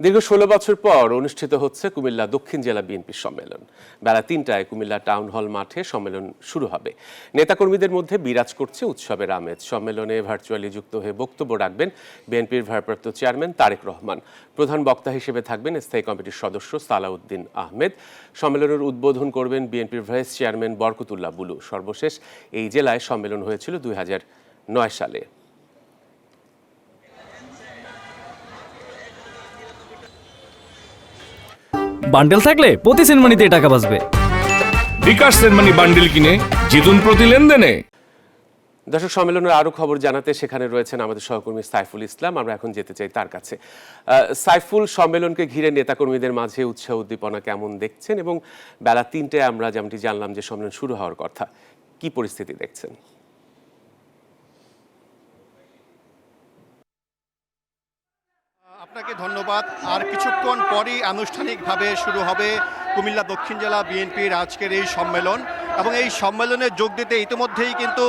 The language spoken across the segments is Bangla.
দীর্ঘ ১৬ বছর পর অনুষ্ঠিত হচ্ছে কুমিল্লা দক্ষিণ জেলা বিএনপির সম্মেলন। বেলা ৩টায় কুমিল্লা টাউন হল মাঠে সম্মেলন শুরু হবে। নেতাকর্মীদের মধ্যে বিরাজ করছে উৎসবের আমেজ। সম্মেলনে ভার্চুয়ালি যুক্ত হয়ে বক্তব্য রাখবেন বিএনপির ভারপ্রাপ্ত চেয়ারম্যান তারেক রহমান। প্রধান বক্তা হিসেবে থাকবেন স্থায়ী কমিটির সদস্য সালাউদ্দিন আহমেদ। সম্মেলনের উদ্বোধন করবেন বিএনপির ভাইস চেয়ারম্যান বরকতুল্লাহ বুলু। সর্বশেষ এই জেলায় সম্মেলন হয়েছিল ২০০৯ সালে। বান্ডেল থাকলে প্রতি সেনমানিতে টাকা বাঁচবে। বিকাশ সেনমানি বান্ডেল কিনে জিতুন প্রতি লেনদেনে। দর্শক, সম্মেলনের আরো খবর জানাতে সেখানে রয়েছেন আমাদের সহকর্মী সাইফুল ইসলাম। আমরা এখন যেতে চাই তার কাছে। সাইফুল, সম্মেলনকে ঘিরে নেতাকর্মীদের মাঝে উৎসাহ উদ্দীপনা কেমন দেখছেন, এবং বেলা ৩টায় আমরা যেমনটি জানলাম যে সম্মেলন শুরু হওয়ার কথা, কি পরিস্থিতি দেখছেন? আপনাকে ধন্যবাদ। আর কিছুক্ষণ পরই আনুষ্ঠানিকভাবে শুরু হবে কুমিল্লা দক্ষিণ জেলা বিএনপির আজকের এই সম্মেলন, এবং এই সম্মেলনে যোগ দিতে ইতিমধ্যেই কিন্তু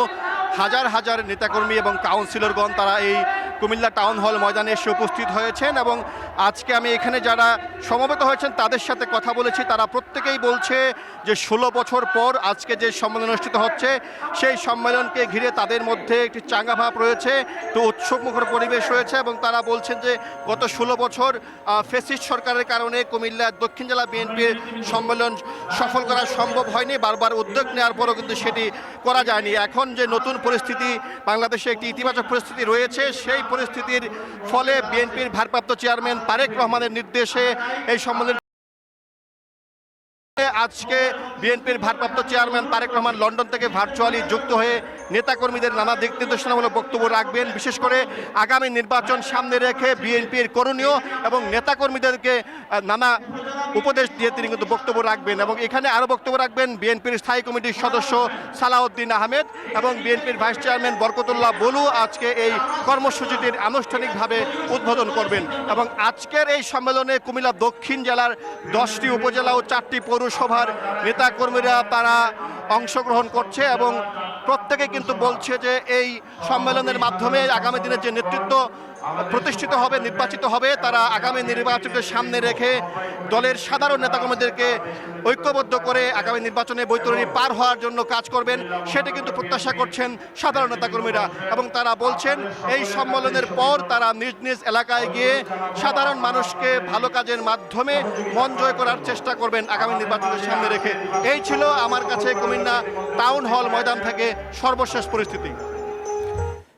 হাজার হাজার নেতাকর্মী এবং কাউন্সিলরগণ তারা এই কুমিল্লা টাউন হল ময়দানে এসে উপস্থিত হয়েছেন। এবং আজকে আমি এখানে যারা সমবেত হয়েছেন তাদের সাথে কথা বলেছি, তারা প্রত্যেকেই বলছে যে ১৬ বছর পর আজকে যে সম্মেলন অনুষ্ঠিত হচ্ছে সেই সম্মেলনকে ঘিরে তাদের মধ্যে একটি চাঙ্গা ভাব রয়েছে, তো উৎসবমুখর পরিবেশ রয়েছে। এবং তারা বলছেন যে গত ১৬ বছর ফ্যাসিস্ট সরকারের কারণে কুমিল্লা দক্ষিণ জেলা বিএনপির সম্মেলন সফল করা সম্ভব হয়নি। বারবার উদ্যোগ নেওয়ার পরও কিন্তু সেটি করা যায়নি। এখন যে নতুন পরিস্থিতি, বাংলাদেশে একটি ইতিবাচক পরিস্থিতি রয়েছে, সেই পরিস্থিতির ফলে বিএনপির ভারপ্রাপ্ত চেয়ারম্যান তারেক রহমানের নির্দেশে এই সম্মেলন আজকে বিএনপির ভারপ্রাপ্ত চেয়ারম্যান তারেক রহমান লন্ডন থেকে ভার্চুয়ালি যুক্ত হয়ে নেতাকর্মীদের নানা দিক নির্দেশনামূলক বক্তব্য রাখবেন। বিশেষ করে আগামী নির্বাচন সামনে রেখে বিএনপির করণীয় এবং নেতাকর্মীদেরকে নানা উপদেশ দিয়ে তিনি কিন্তু বক্তব্য রাখবেন। এবং এখানে আরও বক্তব্য রাখবেন বিএনপির স্থায়ী কমিটির সদস্য সালাউদ্দিন আহমেদ এবং বিএনপির ভাইস চেয়ারম্যান বরকতুল্লাহ বুলু আজকে এই কর্মসূচিটির আনুষ্ঠানিকভাবে উদ্বোধন করবেন। এবং আজকের এই সম্মেলনে কুমিল্লা দক্ষিণ জেলার 10টি উপজেলা ও 4টি পৌরসভার নেতাকর্মীরা তারা অংশগ্রহণ করছে, এবং প্রত্যেকে কিন্তু বলছে যে এই সম্মেলনের মাধ্যমে আগামী দিনে যে নেতৃত্ব প্রতিষ্ঠিত হবে, নির্বাচিত হবে, তারা আগামী নির্বাচনকে সামনে রেখে দলের সাধারণ নেতাকর্মীদেরকে ঐক্যবদ্ধ করে আগামী নির্বাচনে বৈতরণী পার হওয়ার জন্য কাজ করবেন, সেটি কিন্তু প্রত্যাশা করছেন সাধারণ নেতাকর্মীরা। এবং তারা বলছেন এই সম্মেলনের পর তারা নিজ নিজ এলাকায় গিয়ে সাধারণ মানুষকে ভালো কাজের মাধ্যমে মন জয় করার চেষ্টা করবেন আগামী নির্বাচনের সামনে রেখে। এই ছিল আমার কাছে কুমিল্লা টাউন হল ময়দান থেকে সর্বশেষ পরিস্থিতি।